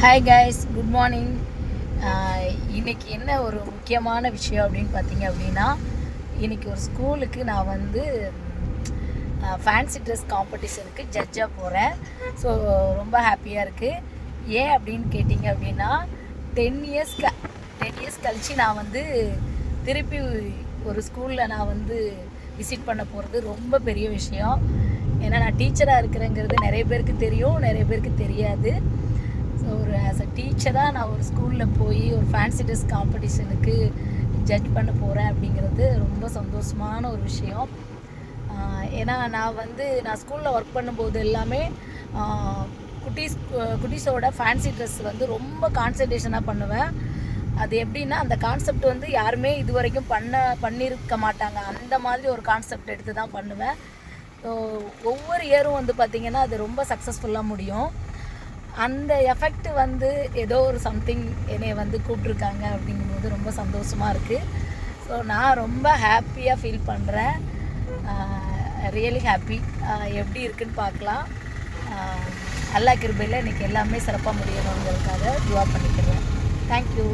Hi guys, good morning. இன்றைக்கி என்ன ஒரு முக்கியமான விஷயம் அப்படின்னு பார்த்தீங்க அப்படின்னா, இன்றைக்கி ஒரு ஸ்கூலுக்கு நான் வந்து ஃபேன்சி ட்ரெஸ் காம்படிஷனுக்கு ஜட்ஜாக போகிறேன். ஸோ ரொம்ப ஹாப்பியாக இருக்குது. ஏன் அப்படின்னு கேட்டிங்க அப்படின்னா, 10 இயர்ஸ் கழித்து நான் வந்து திருப்பி ஒரு ஸ்கூலில் நான் வந்து விசிட் பண்ண போகிறது ரொம்ப பெரிய விஷயம். ஏன்னா நான் டீச்சராக இருக்கிறேங்கிறது நிறைய பேருக்கு தெரியும், நிறைய பேருக்கு தெரியாது. ஸோ ஒரு ஆஸ் அ டீச்சராக நான் ஒரு ஸ்கூலில் போய் ஒரு ஃபேன்சி ட்ரெஸ் காம்படிஷனுக்கு ஜட்ஜ் பண்ண போகிறேன் அப்படிங்கிறது ரொம்ப சந்தோஷமான ஒரு விஷயம். ஏன்னா நான் ஸ்கூலில் ஒர்க் பண்ணும்போது எல்லாமே குட்டீஸோட ஃபேன்சி ட்ரெஸ் வந்து ரொம்ப கான்சன்ட்ரேஷனாக பண்ணுவேன். அது எப்படின்னா, அந்த கான்செப்ட் வந்து யாருமே இது வரைக்கும் பண்ணியிருக்க மாட்டாங்க. அந்த மாதிரி ஒரு கான்செப்ட் எடுத்து தான் பண்ணுவேன். ஸோ ஒவ்வொரு இயரும் வந்து பார்த்திங்கன்னா அது ரொம்ப சக்ஸஸ்ஃபுல்லாக முடியும். அந்த எஃபெக்ட் வந்து ஏதோ ஒரு சம்திங் என்னை வந்து கூப்பிட்ருக்காங்க அப்படிங்கும்போது ரொம்ப சந்தோஷமாக இருக்குது. ஸோ நான் ரொம்ப ஹாப்பியாக ஃபீல் பண்ணுறேன். Really happy. எப்படி இருக்குன்னு பார்க்கலாம். அல்லாஹ் கிருபையில் இன்றைக்கி எல்லாமே சிறப்பாக முடியணுங்கிறதுக்காக துவா பண்ணிக்கிறேன். தேங்க்யூ.